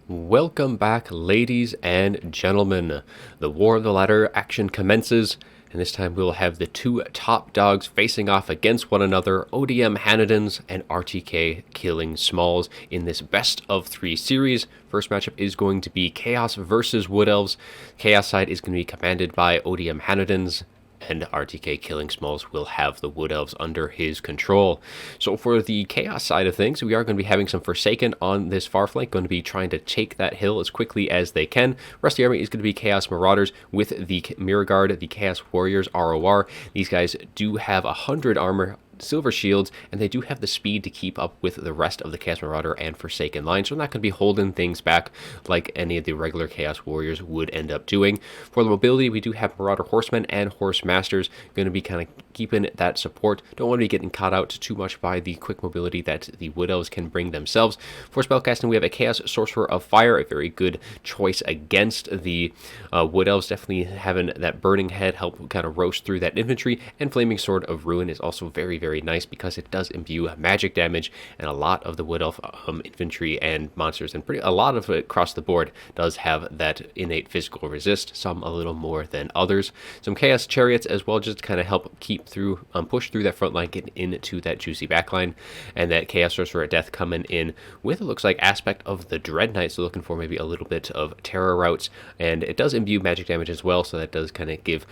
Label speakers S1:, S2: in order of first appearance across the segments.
S1: Welcome back, ladies and gentlemen. The War of the Ladder action commences, and this time we'll have the two top dogs facing off against one another, ODM Hannodins and RTK Killing Smalls in this best of three series. First matchup is going to be Chaos versus Wood Elves. Chaos side is going to be commanded by ODM Hannodins, and RTK Killing Smalls will have the Wood Elves under his control. So for the Chaos side of things, we are going to be having some Forsaken on this far flank, going to be trying to take that hill as quickly as they can. Rest of the army is going to be Chaos Marauders with the Mirror Guard, the Chaos Warriors ROR. These guys do have 100 armor, silver shields, and they do have the speed to keep up with the rest of the Chaos Marauder and Forsaken line, so they're not going to be holding things back like any of the regular Chaos Warriors would end up doing. For the mobility, we do have Marauder Horsemen and Horse Masters going to be kind of keeping that support. Don't want to be getting caught out too much by the quick mobility that the Wood Elves can bring themselves. For spellcasting, we have a Chaos Sorcerer of Fire, a very good choice against the Wood Elves, definitely having that Burning Head help kind of roast through that infantry, and Flaming Sword of Ruin is also very nice because it does imbue magic damage, and a lot of the Wood Elf infantry and monsters, and a lot of it across the board, does have that innate physical resist, some a little more than others. Some Chaos Chariots as well, just to kind of help keep through, push through that front line, get into that juicy back line, and that Chaos Sorcerer at Death coming in with, it looks like, aspect of the Dread Knight, so looking for maybe a little bit of terror routes, and it does imbue magic damage as well, so that does kind of give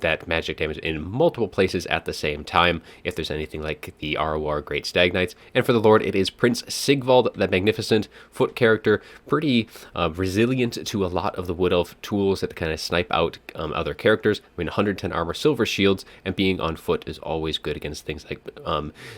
S1: that magic damage in multiple places at the same time, if there's anything like the ROR Great Stag Knights. And for the Lord, it is Prince Siegwald, the magnificent foot character, pretty resilient to a lot of the Wood Elf tools that kind of snipe out other characters. I mean, 110 armor, silver shields, and being on foot is always good against things like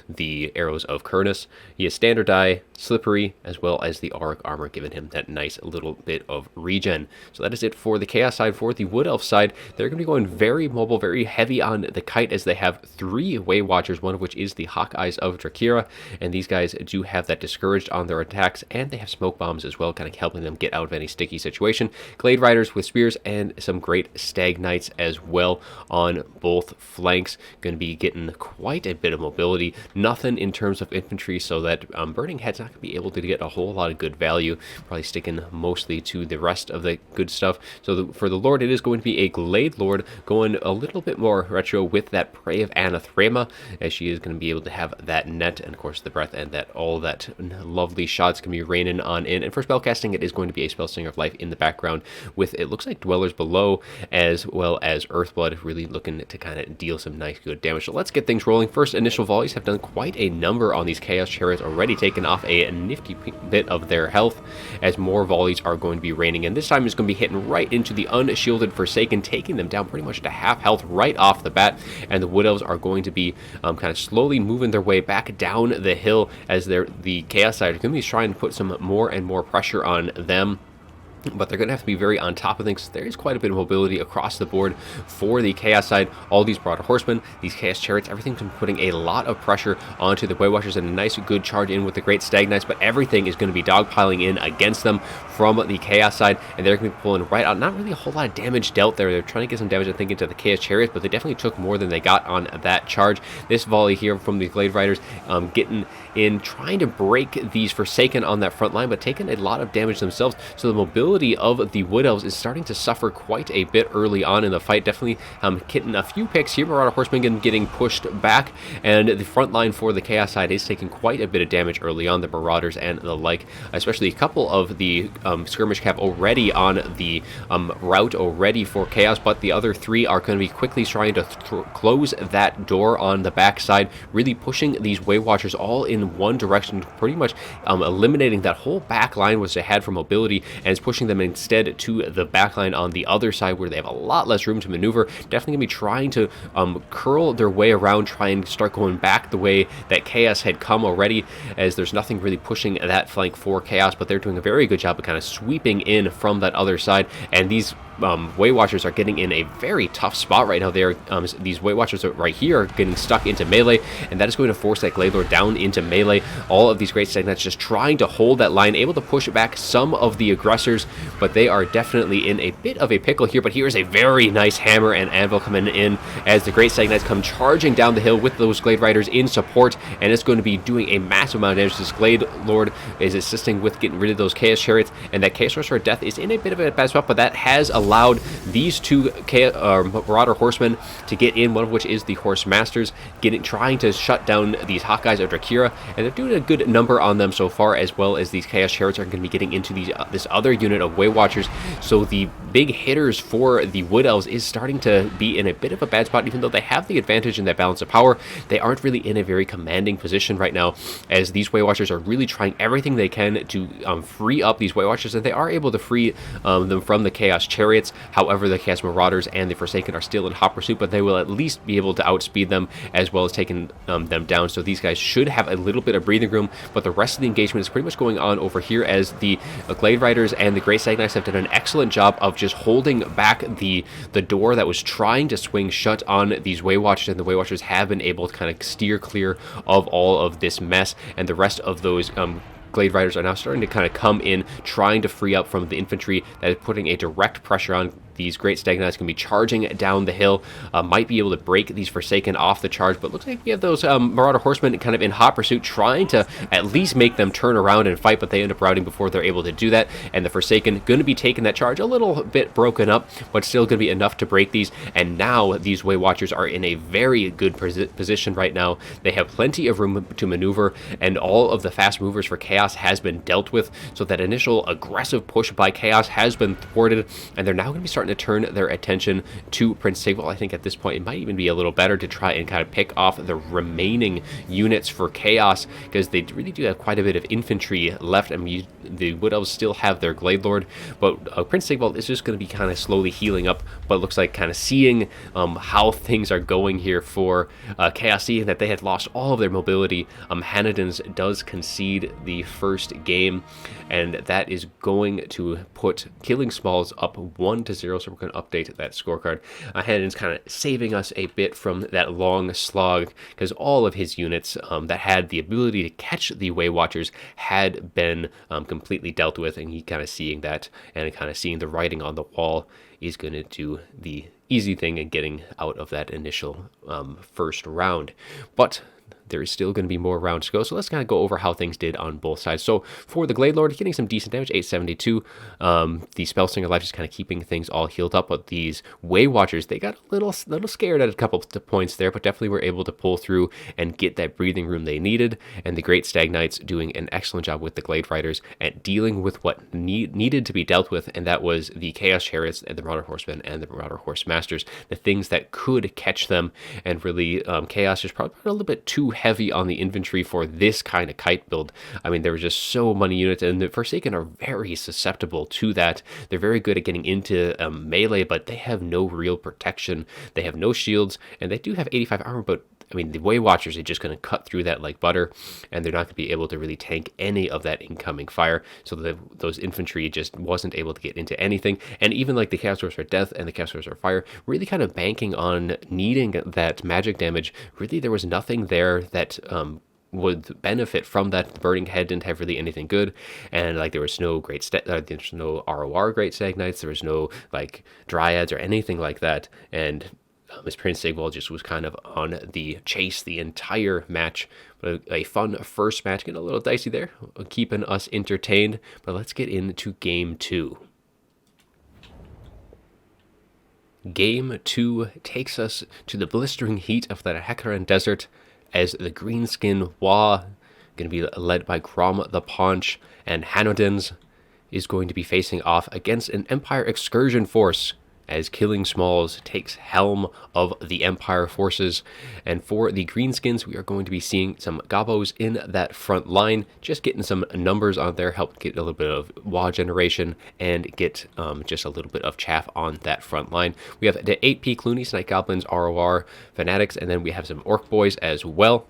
S1: the Arrows of Kurnus. He is standard die, slippery, as well as the auric armor, giving him that nice little bit of regen. So that is it for the Chaos side. For the Wood Elf side, they're going to be going very mobile, very heavy on the kite, as they have 3 Way Watchers, one of which is the Hawk Eyes of Drakira, and these guys do have that discouraged on their attacks, and they have smoke bombs as well, kind of helping them get out of any sticky situation. Glade Riders with spears, and some great Stag Knights as well on both flanks. Going to be getting quite a bit of mobility. Nothing in terms of infantry, so that Burning Head's not going to be able to get a whole lot of good value, probably sticking mostly to the rest of the good stuff. So for the Lord, it is going to be a Glade Lord, going a little bit more retro with that Prey of Anathrema, as she is going to be able to have that net, and of course the breath, and that all that lovely shots can be raining on in. And for spellcasting, it is going to be a Spellslinger of Life in the background, with, it looks like, Dwellers Below as well as Earthblood, really looking to kind of deal some nice good damage. So let's get things rolling. First initial volleys have done quite a number on these Chaos Chariots, already taken off a nifty bit of their health, as more volleys are going to be raining in. This time it's going to be hitting right into the unshielded Forsaken, taking them down pretty much to half health right off the bat, and the Wood Elves are going to be kind of slowly moving their way back down the hill, as the Chaos side are going to be trying to put some more and more pressure on them. But they're going to have to be very on top of things. There is quite a bit of mobility across the board for the Chaos side. All these Marauder Horsemen, these Chaos Chariots, everything's been putting a lot of pressure onto the Way Watchers, and a nice good charge in with the Great Stag Knights, but everything is going to be dogpiling in against them from the Chaos side, and they're going to be pulling right out. Not really a whole lot of damage dealt there. They're trying to get some damage, I think, into the Chaos Chariots, but they definitely took more than they got on that charge. This volley here from the Glade Riders, getting in, trying to break these Forsaken on that front line, but taking a lot of damage themselves. So the mobility of the Wood Elves is starting to suffer quite a bit early on in the fight. Definitely getting a few picks here. Marauder Horsemen getting pushed back, and the front line for the Chaos side is taking quite a bit of damage early on. The Marauders and the like, especially a couple of the Skirmish Cap already on the route already for Chaos, but the other 3 are going to be quickly trying to close that door on the backside, really pushing these Way Watchers all in one direction, pretty much eliminating that whole back line which they had for mobility, and it's pushing them instead to the back line on the other side, where they have a lot less room to maneuver. Definitely going to be trying to curl their way around, try and start going back the way that Chaos had come already, as there's nothing really pushing that flank for Chaos, but they're doing a very good job of kind of sweeping in from that other side, and these Way Watchers are getting in a very tough spot right now. They're these Way Watchers right here are getting stuck into melee, and that is going to force that Glade Lord down into melee. All of these Great Stag Knights just trying to hold that line, able to push back some of the aggressors, but they are definitely in a bit of a pickle here. But here is a very nice hammer and anvil coming in as the Great Stag Knights come charging down the hill with those Glade Riders in support, and it's going to be doing a massive amount of damage. This Glade Lord is assisting with getting rid of those Chaos Chariots, and that Chaos Sorcerer Death is in a bit of a bad spot, but that has allowed these two Marauder Horsemen to get in, one of which is the Horse Masters, trying to shut down these Hawkeyes of Drakira, and they're doing a good number on them so far, as well as these Chaos Chariots are going to be getting into these this other unit of Way Watchers. So the big hitters for the Wood Elves is starting to be in a bit of a bad spot. Even though they have the advantage in that balance of power, they aren't really in a very commanding position right now, as these Way Watchers are really trying everything they can to free up these Way Watchers, and they are able to free them from the Chaos Chariots. However, the Chaos Marauders and the Forsaken are still in hot pursuit, but they will at least be able to outspeed them, as well as taking them down. So these guys should have a little bit of breathing room, but the rest of the engagement is pretty much going on over here, as the Glade Riders and the Great Stag Knights have done an excellent job of just holding back the door that was trying to swing shut on these Way Watchers, and the Way Watchers have been able to kind of steer clear of all of this mess, and the rest of those Glade Riders are now starting to kind of come in, trying to free up from the infantry that is putting a direct pressure on. These Great Stag Knights can be charging down the hill, might be able to break these Forsaken off the charge, but looks like we have those Marauder Horsemen kind of in hot pursuit, trying to at least make them turn around and fight, but they end up routing before they're able to do that, and the Forsaken going to be taking that charge a little bit broken up, but still going to be enough to break these. And now these Way Watchers are in a very good position right now. They have plenty of room to maneuver, and all of the fast movers for Chaos has been dealt with, so that initial aggressive push by Chaos has been thwarted, and they're now going to be starting to turn their attention to Prince Siegwald. I think at this point it might even be a little better to try and kind of pick off the remaining units for Chaos, because they really do have quite a bit of infantry left. I mean, the Wood Elves still have their Glade Lord, but Prince Siegwald is just going to be kind of slowly healing up, but it looks like kind of seeing how things are going here for Chaos, seeing that they had lost all of their mobility. Hannodins does concede the first game, and that is going to put Killing Smalls up 1-0, so we're going to update that scorecard. Hannodin's kind of saving us a bit from that long slog, because all of his units that had the ability to catch the Way Watchers had been completely dealt with, and he kind of seeing that and kind of seeing the writing on the wall is going to do the easy thing and getting out of that initial first round. But there is still going to be more rounds to go, so let's kind of go over how things did on both sides. So for the Glade Lord, getting some decent damage, 872. The Spellslinger Life just kind of keeping things all healed up, but these Way Watchers, they got a little scared at a couple of points there, but definitely were able to pull through and get that breathing room they needed. And the Great Stag Knights doing an excellent job with the Glade Riders at dealing with what needed to be dealt with, and that was the Chaos Chariots and the Marauder Horsemen and the Marauder Horse Masters, the things that could catch them. And really, Chaos is probably a little bit too heavy on the infantry for this kind of kite build. I mean, there were just so many units, and the Forsaken are very susceptible to that. They're very good at getting into melee, but they have no real protection. They have no shields, and they do have 85 armor, but I mean, the Way Watchers are just going to cut through that like butter, and they're not going to be able to really tank any of that incoming fire. So those infantry just wasn't able to get into anything. And even like the Chaos Sorcerer Death and the Chaos Sorcerer Fire, really kind of banking on needing that magic damage. Really, there was nothing there that would benefit from that. The Burning Head didn't have really anything good, and like there was no there's no ROR Great Stag Knights, there was no like Dryads or anything like that, and as Prince Siegwald just was kind of on the chase the entire match. But a fun first match, getting a little dicey there, keeping us entertained. But let's get into Game 2. Game 2 takes us to the blistering heat of the Hecaran Desert, as the Greenskin Wa, going to be led by Grom the Paunch, and Hannodins is going to be facing off against an Empire excursion force, as Killing Smalls takes helm of the Empire forces. And for the Greenskins, we are going to be seeing some Gobos in that front line, just getting some numbers on there, help get a little bit of WA generation, and get just a little bit of chaff on that front line. We have the 8P Clooney, Night Goblins, ROR, Fanatics, and then we have some Orc Boys as well.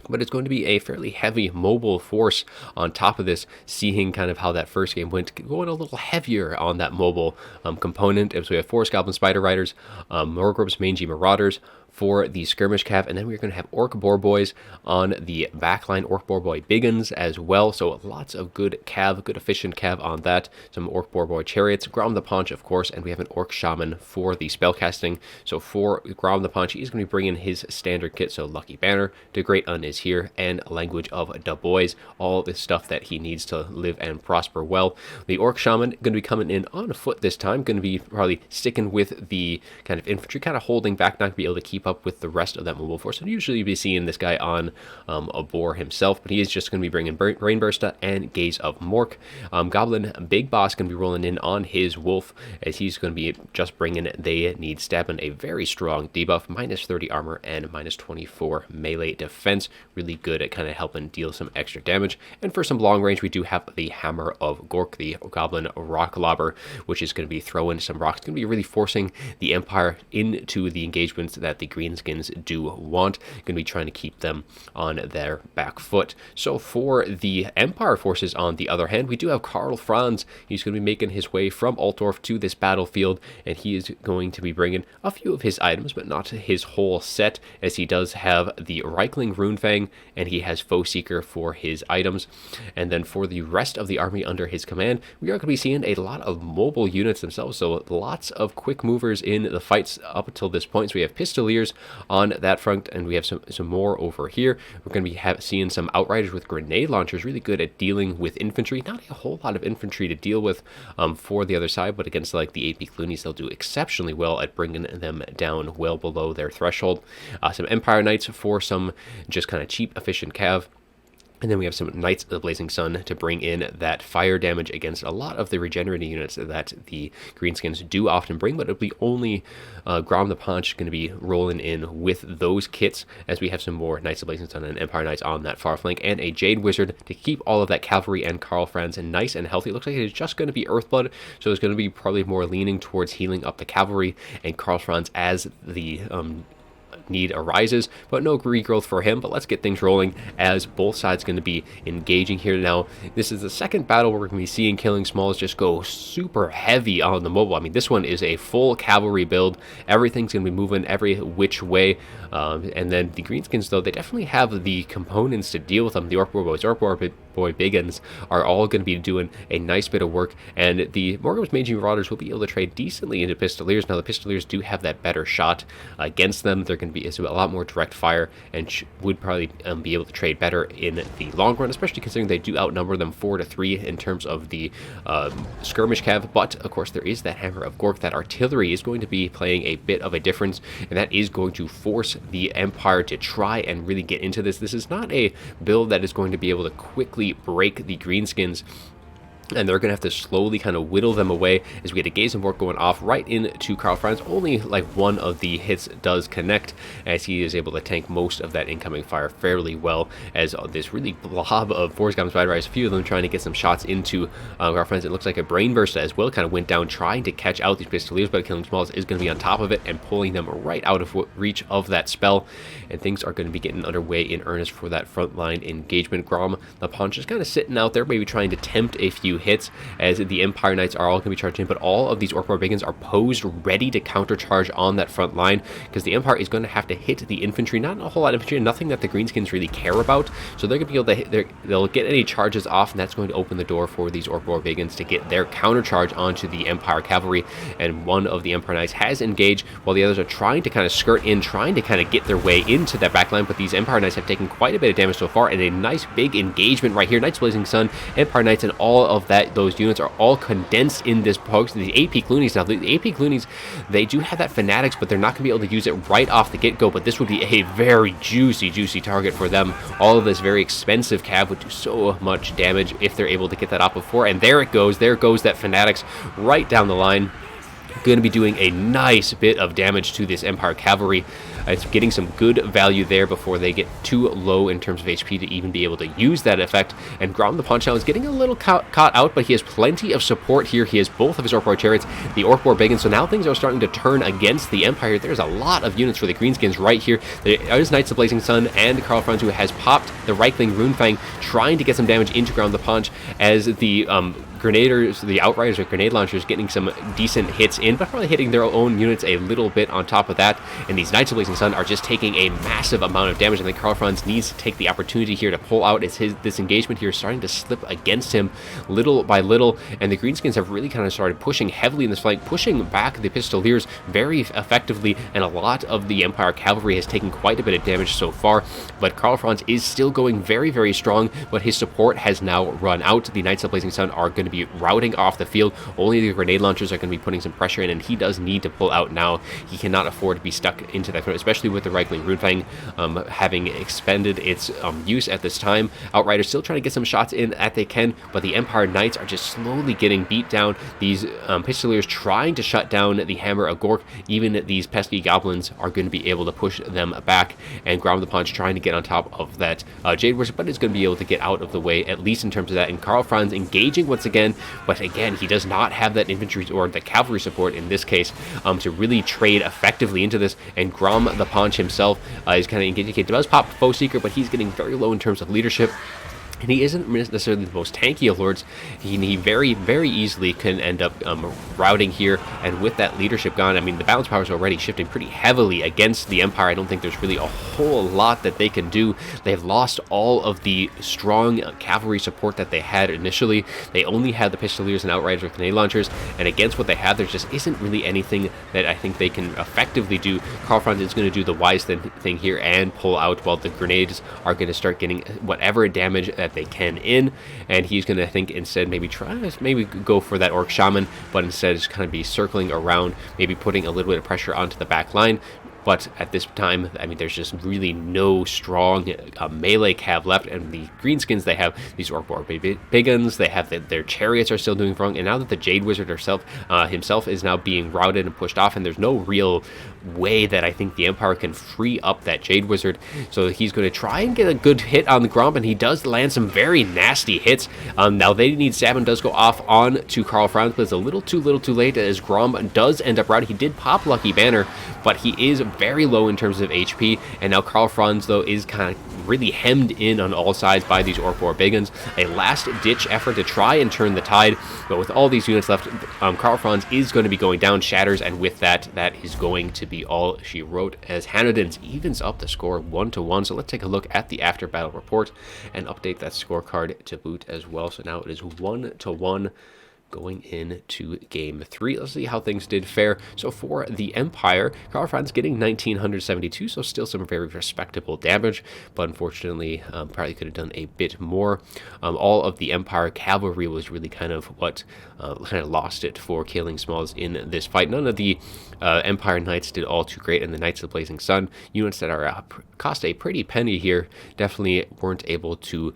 S1: but it's going to be a fairly heavy mobile force on top of this, seeing kind of how that first game went, going a little heavier on that mobile component. So we have Forest Goblin Spider Riders, Morgrub's Mangy Marauders for the Skirmish Cav, and then we're going to have Orc Boar Boys on the backline, Orc Boar Boy Biggins as well. So lots of good cav, good efficient cav on that. Some Orc Boar Boy Chariots, Grom the Paunch, of course, and we have an Orc Shaman for the spellcasting. So for Grom the Paunch, he's going to be bringing his standard kit, so Lucky Banner, the Great Un is here, and Language of Da Boys, all this stuff that he needs to live and prosper well. The Orc Shaman going to be coming in on foot this time, going to be probably sticking with the kind of infantry, kind of holding back, not going to be able to keep up with the rest of that mobile force. And usually you'd be seeing this guy on a boar himself, but he is just going to be bringing Brainburster and Gaze of Mork. Goblin Big Boss going to be rolling in on his wolf, as he's going to be just bringing They Need Stabbing, a very strong debuff, minus 30 armor and minus 24 melee defense. Really good at kind of helping deal some extra damage. And for some long range, we do have the Hammer of Gork, the Goblin Rock Lobber, which is going to be throwing some rocks, going to be really forcing the Empire into the engagements that the Greenskins do want. Going to be trying to keep them on their back foot. So for the Empire forces, on the other hand, we do have Karl Franz. He's going to be making his way from Altdorf to this battlefield, and he is going to be bringing a few of his items, but not his whole set, as he does have the Reichling Runefang, and he has Foe Seeker for his items. And then for the rest of the army under his command, we are going to be seeing a lot of mobile units themselves, so lots of quick movers in the fights up until this point. So we have Pistoliers on that front, and we have some more over here. We're going to be seeing some Outriders with grenade launchers, really good at dealing with infantry. Not a whole lot of infantry to deal with for the other side, but against like the AP Cloonies, they'll do exceptionally well at bringing them down well below their threshold. Some Empire Knights for some just kind of cheap, efficient cav. And then we have some Knights of the Blazing Sun to bring in that fire damage against a lot of the regenerating units that the Greenskins do often bring, but it'll be only Grom the Paunch going to be rolling in with those kits, as we have some more Knights of the Blazing Sun and Empire Knights on that far flank, and a Jade Wizard to keep all of that cavalry and Karl Franz nice and healthy. It looks like it's just going to be Earthblood, so it's going to be probably more leaning towards healing up the cavalry and Karl Franz as the need arises, but no regrowth for him. But let's get things rolling, as both sides going to be engaging here now. This is the second battle we're going to be seeing Killing Smalls just go super heavy on the mobile. I mean, this one is a full cavalry build. Everything's going to be moving every which way. And then the Greenskins, though, they definitely have the components to deal with them. The Orc Boar Boys, Orc Boar Boy Biggins are all going to be doing a nice bit of work, and the Morgrub's Mangy Marauders will be able to trade decently into Pistoliers. Now, the Pistoliers do have that better shot against them. They're going to be a lot more direct fire, and would probably be able to trade better in the long run, especially considering they do outnumber them 4-3 in terms of the skirmish cav. But of course, there is that Hammer of Gork. That artillery is going to be playing a bit of a difference, and that is going to force the Empire to try and really get into this. This is not a build that is going to be able to quickly break the Greenskins, and they're going to have to slowly kind of whittle them away, as we get a Gaze of Mork going off right into Karl Franz. Only like one of the hits does connect, as he is able to tank most of that incoming fire fairly well, as this really blob of Forest Goblin Spider Riders, a few of them trying to get some shots into Karl Franz. It looks like a Brainburster as well kind of went down trying to catch out these Pistoliers, but Killing Smalls is going to be on top of it and pulling them right out of reach of that spell, and things are going to be getting underway in earnest for that frontline engagement. Grom the Paunch is kind of sitting out there, maybe trying to tempt a few hits, as the Empire Knights are all going to be charging in, but all of these Orc Boar Biggins are posed ready to countercharge on that front line, because the Empire is going to have to hit the infantry. Not a whole lot of infantry, nothing that the Greenskins really care about, so they're going to be able to they'll get any charges off, and that's going to open the door for these Orc Boar Biggins to get their countercharge onto the Empire Cavalry. And one of the Empire Knights has engaged, while the others are trying to kind of skirt in, trying to kind of get their way into that backline. But these Empire Knights have taken quite a bit of damage so far, and a nice big engagement right here. Knights Blazing Sun, Empire Knights, and all of those units are all condensed in this post. The AP Cloonies, now the AP Cloonies, they do have that Fanatics, but they're not going to be able to use it right off the get-go, but this would be a very juicy target for them. All of this very expensive cav would do so much damage if they're able to get that off before, and there it goes. There goes that Fanatics right down the line. Going to be doing a nice bit of damage to this Empire Cavalry, It's getting some good value there before they get too low in terms of HP to even be able to use that effect. And Grom the Punch now is getting a little caught out, but he has plenty of support here. He has both of his Orc War Chariots, the Orc War Biggins, so now things are starting to turn against the Empire. There's a lot of units for the Greenskins right here. There is Knights of the Blazing Sun and Karl Franz, who has popped the Reichling Runefang, trying to get some damage into Grom the Punch, as the Grenaders, the Outriders or Grenade Launchers, getting some decent hits in, but probably hitting their own units a little bit on top of that. And these Knights of Blazing Sun are just taking a massive amount of damage. I think Karl Franz needs to take the opportunity here to pull out, as this engagement here is starting to slip against him little by little. And the Greenskins have really kind of started pushing heavily in this flank, pushing back the Pistoliers very effectively, and a lot of the Empire Cavalry has taken quite a bit of damage so far. But Karl Franz is still going very, very strong, but his support has now run out. The Knights of Blazing Sun are going to be routing off the field. Only the Grenade Launchers are going to be putting some pressure in, and he does need to pull out now. He cannot afford to be stuck into that, especially with the Reichling Runefang having expended its use at this time. Outriders still trying to get some shots in that they can, but the Empire Knights are just slowly getting beat down. These Pistoliers trying to shut down the Hammer of Gork. Even these pesky Goblins are going to be able to push them back, and Grom the Punch trying to get on top of that Jade Wizard, but is going to be able to get out of the way, at least in terms of that. And Karl Franz engaging once again, but again, he does not have that infantry or the cavalry support in this case to really trade effectively into this. And Grom the Punch himself is kind of engaging. He does pop Foe Seeker, but he's getting very low in terms of leadership. And he isn't necessarily the most tanky of lords. He very, very easily can end up routing here. And with that leadership gone, I mean, the balance power is already shifting pretty heavily against the Empire. I don't think there's really a whole lot that they can do. They have lost all of the strong cavalry support that they had initially. They only had the Pistoliers and Outriders with Grenade Launchers. And against what they have, there just isn't really anything that I think they can effectively do. Karl Franz is going to do the wise thing here and pull out, while the grenades are going to start getting whatever damage that they can in. And he's going to, I think, instead maybe go for that Orc Shaman, but instead just kind of be circling around, maybe putting a little bit of pressure onto the back line. But at this time, I mean, there's just really no strong melee cav left. And the Greenskins, they have these Orc War Biggins, they have their chariots are still doing wrong. And now that the Jade Wizard himself is now being routed and pushed off, and there's no real way that I think the Empire can free up that Jade Wizard. So he's going to try and get a good hit on the Grom, and he does land some very nasty hits. Now they need Sabin does go off on to Karl Franz, but it's a little too late, as Grom does end up routing. He did pop Lucky Banner, but he is very low in terms of HP, and now Karl Franz, though, is kind of really hemmed in on all sides by these Orc War Biggins. A last-ditch effort to try and turn the tide, but with all these units left, Karl Franz is going to be going down, shatters, and with that is going to be all she wrote, as Hannodins evens up the score 1-1. So let's take a look at the after-battle report and update that scorecard to boot as well. So now it is 1-1. Going into game 3. Let's see how things did fare. So for the Empire, Karl Franz getting 1972, so still some very respectable damage, but unfortunately probably could have done a bit more. All of the Empire cavalry was really kind of what lost it for Killing Smalls in this fight. None of the Empire Knights did all too great, and the Knights of the Blazing Sun, units that are cost a pretty penny here, definitely weren't able to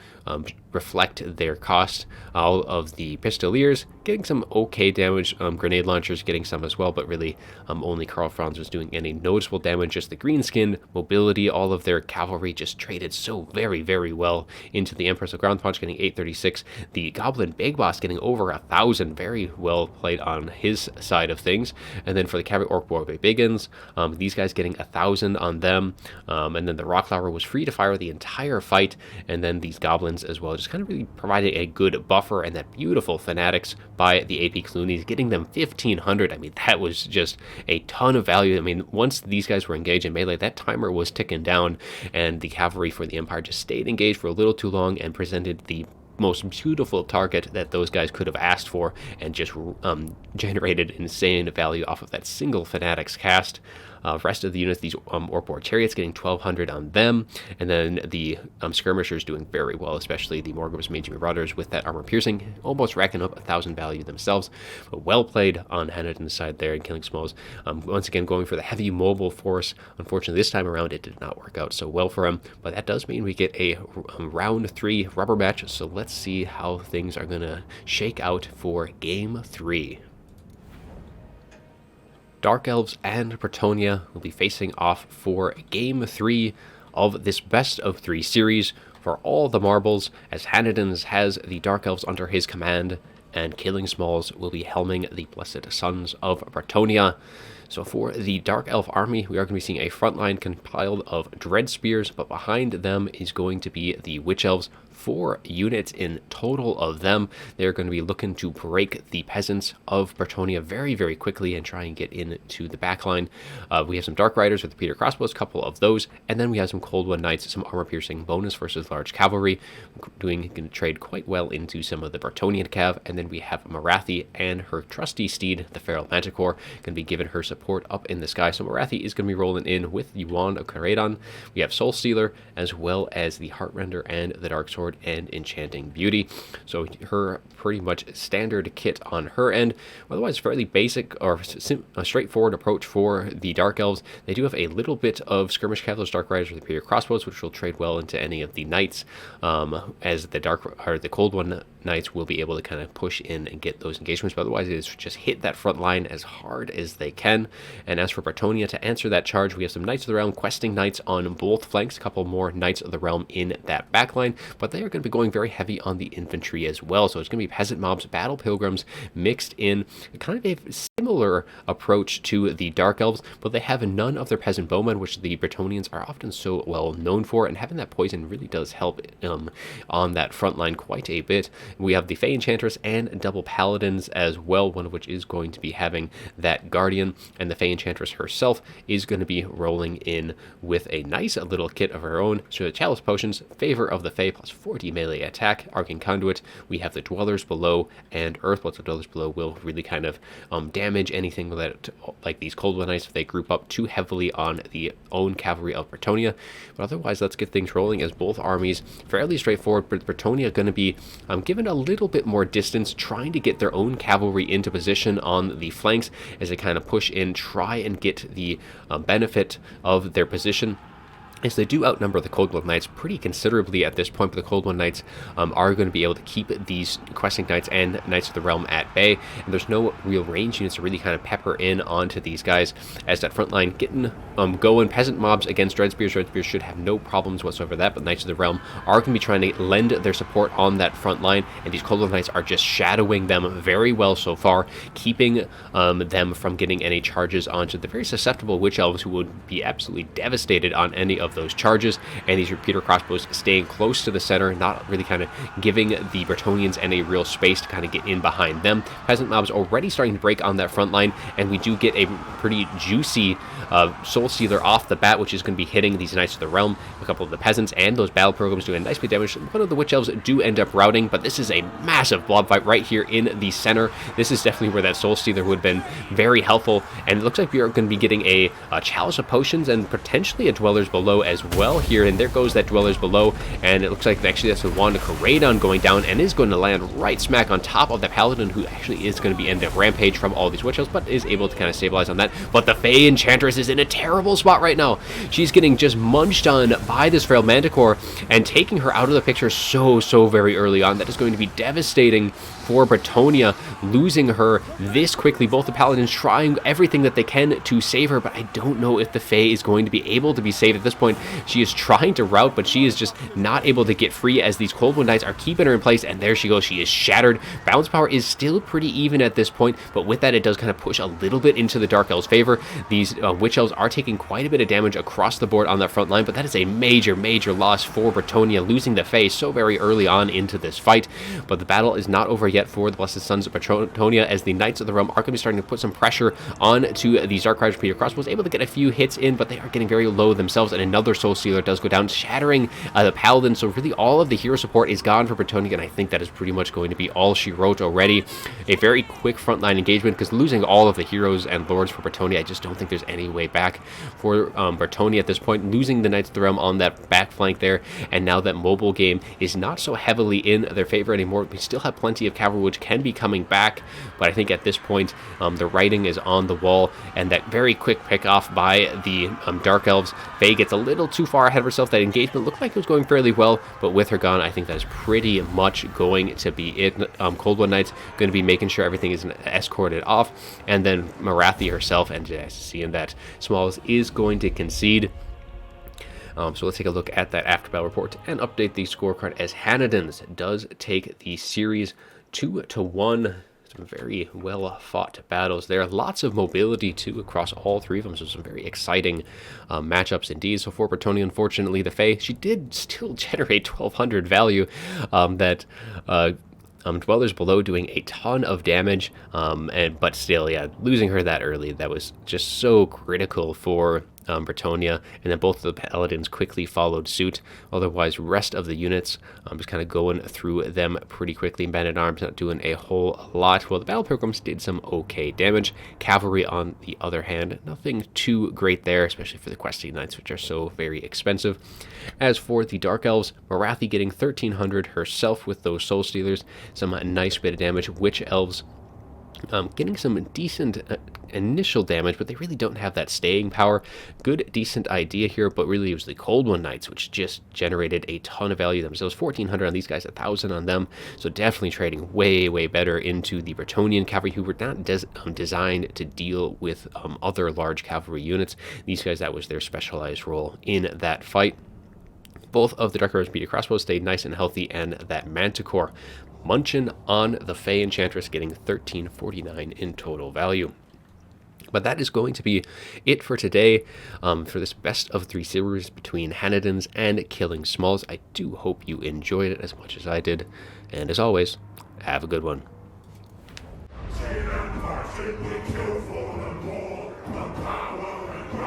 S1: reflect their cost. All of the Pistoliers getting some okay damage, Grenade Launchers getting some as well, but really only Karl Franz was doing any noticeable damage. Just the Greenskin, mobility, all of their cavalry just traded so very, very well into the Emperor. So Ground Punch getting 836, the Goblin Big Boss getting over 1,000, very well played on his side of things. And then for the Cavalry Orc War Biggins, these guys getting 1,000 on them, and then the Rockflower was free to fire the entire fight, and then these Goblins as well, just kind of really provided a good buffer. And that beautiful Fanatics by the AP Clooney's, getting them 1,500. I mean, that was just a ton of value. I mean, once these guys were engaged in melee, that timer was ticking down, and the cavalry for the Empire just stayed engaged for a little too long and presented the most beautiful target that those guys could have asked for, and just generated insane value off of that single Fanatics cast. Rest of the units, these Orc War Chariots getting 1,200 on them, and then the Skirmishers doing very well, especially the Morgos Mage Marauders with that armor piercing, almost racking up 1,000 value themselves. But well played on Hannodin's side there and Killing Smalls. Once again, going for the heavy mobile force. Unfortunately, this time around, it did not work out so well for him, but that does mean we get a round 3 rubber match. So let's see how things are going to shake out for game 3. Dark Elves and Bretonnia will be facing off for Game 3 of this best of 3 series for all the marbles, as Hannodins has the Dark Elves under his command, and Killing Smalls will be helming the Blessed Sons of Bretonnia. So for the Dark Elf army, we are going to be seeing a front line compiled of Dread Spears, but behind them is going to be the Witch Elves. 4 units in total of them. They're going to be looking to break the peasants of Bretonnia very, very quickly and try and get into the backline. We have some Dark Riders with the Peter Crossbows, a couple of those, and then we have some Cold One Knights, some armor-piercing bonus versus large cavalry, going to trade quite well into some of the Bretonian cav, and then we have Morathi and her trusty steed, the Feral Manticore, going to be giving her support up in the sky. So Morathi is going to be rolling in with the Wand of Caradon. We have Soul Stealer, as well as the Heartrender and the Dark Sword and Enchanting Beauty. So her pretty much standard kit on her end. Otherwise, fairly basic or a straightforward approach for the Dark Elves. They do have a little bit of Skirmish Cavalry, Dark Riders with the Peter Crossbows, which will trade well into any of the Knights, as the Cold One Knights will be able to kind of push in and get those engagements. But otherwise, it is just hit that front line as hard as they can. And as for Bretonnia, to answer that charge, we have some Knights of the Realm, questing Knights on both flanks, a couple more Knights of the Realm in that backline, but they are going to be going very heavy on the infantry as well. So it's going to be peasant mobs, battle pilgrims mixed in, kind of a similar approach to the Dark Elves, but they have none of their peasant bowmen, which the Bretonians are often so well known for, and having that poison really does help on that front line quite a bit. We have the Fey Enchantress and double paladins as well, one of which is going to be having that Guardian, and the Fey Enchantress herself is going to be rolling in with a nice little kit of her own. So the Chalice Potions, Favor of the Fey, plus 40 melee attack, Arcane Conduit. We have the Dwellers Below and Earth. What the Dwellers Below will really kind of damage anything that, like these Cold One Knights, if they group up too heavily on the own cavalry of Bretonnia. But otherwise, let's get things rolling, as both armies fairly straightforward. But Bretonnia going to be given a little bit more distance, trying to get their own cavalry into position on the flanks as they kind of push in, try and get the benefit of their position. As they do outnumber the Cold One Knights pretty considerably at this point, but the Cold One Knights are going to be able to keep these Questing Knights and Knights of the Realm at bay, and there's no real range units to really kind of pepper in onto these guys, as that front line getting going. Peasant mobs against Dread Spears. Dread Spears should have no problems whatsoever that, but Knights of the Realm are going to be trying to lend their support on that front line, and these Cold One Knights are just shadowing them very well so far, keeping them from getting any charges onto the very susceptible Witch Elves, who would be absolutely devastated on any of those charges. And these Repeater Crossbows staying close to the center, not really kind of giving the Bretonians any real space to kind of get in behind them. Peasant mobs already starting to break on that front line, and we do get a pretty juicy Soul Stealer off the bat, which is going to be hitting these Knights of the Realm. A couple of the peasants and those battle programs doing a nice bit of damage. One of the Witch Elves do end up routing, but this is a massive blob fight right here in the center. This is definitely where that Soul Stealer would have been very helpful, and it looks like we are going to be getting a Chalice of Potions and potentially a Dwellers Below as well here, and there goes that Dwellers Below, and it looks like actually that's the Wand of Caradon going down, and is going to land right smack on top of that Paladin, who actually is going to be ending up rampage from all these Witch Elves, but is able to kind of stabilize on that. But the Fey Enchantress is in a terrible spot right now. She's getting just munched on by this Feral Manticore, and taking her out of the picture so very early on. That is going to be devastating for Bretonnia, losing her this quickly. Both the Paladins trying everything that they can to save her, but I don't know if the Fey is going to be able to be saved at this point. She is trying to rout, but she is just not able to get free, as these Cold One Knights are keeping her in place, and there she goes. She is shattered. Bounce power is still pretty even at this point, but with that, it does kind of push a little bit into the Dark Elves' favor. These Witch Elves are taking quite a bit of damage across the board on that front line, but that is a major loss for Bretonnia, losing the Fey so very early on into this fight. But the battle is not over yet for the Blessed Sons of Bretonnia, as the Knights of the Realm are going to be starting to put some pressure on to these Dark Riders. Peter Crossbows able to get a few hits in, but they are getting very low themselves, and another Soul Stealer does go down, shattering the Paladin. So really all of the hero support is gone for Bretonnia, and I think that is pretty much going to be all she wrote already. A very quick frontline engagement, because losing all of the heroes and lords for Bretonnia, I just don't think there's any way back for Bretonnia at this point. Losing the Knights of the Realm on that back flank there, and now that mobile game is not so heavily in their favor anymore. We still have plenty of cavalry which can be coming back, but I think at this point the writing is on the wall, and that very quick pick off by the Dark Elves. Faye gets a little too far ahead of herself. That engagement looked like it was going fairly well, but with her gone, I think that is pretty much going to be it. Cold One Knight's going to be making sure everything is escorted off, and then Marathi herself, and just seeing that Smalls is going to concede. So let's take a look at that after battle report and update the scorecard, as Hannodins does take the series 2-1. Some very well fought battles there. Lots of mobility too across all three of them, so some very exciting matchups indeed. So for Bretonnia, unfortunately, the Fae, she did still generate 1200 value. Dwellers Below doing a ton of damage, but still, yeah, losing her that early, that was just so critical for Bretonnia, and then both of the Paladins quickly followed suit. Otherwise, rest of the units just kind of going through them pretty quickly. Man-at-Arms not doing a whole lot. Well, the Battle Pilgrims did some okay damage. Cavalry, on the other hand, nothing too great there, especially for the Questing Knights, which are so very expensive. As for the Dark Elves, Marathi getting 1300 herself with those Soul Stealers. Some nice bit of damage. Witch Elves getting some decent initial damage, but they really don't have that staying power. Good, decent idea here, but really it was the Cold One Knights, which just generated a ton of value themselves. 1400 on these guys, 1000 on them, so definitely trading way, way better into the Bretonian cavalry, who were not designed to deal with other large cavalry units. These guys, that was their specialized role in that fight. Both of the Dark Arrows Media Crossbows stayed nice and healthy, and that Manticore munching on the Fey Enchantress, getting 1349 in total value. But that is going to be it for today, for this best of 3 series between Hannodins and Killing Smalls. I do hope you enjoyed it as much as I did, and as always, have a good one.
S2: See them marching with you for the more, the power and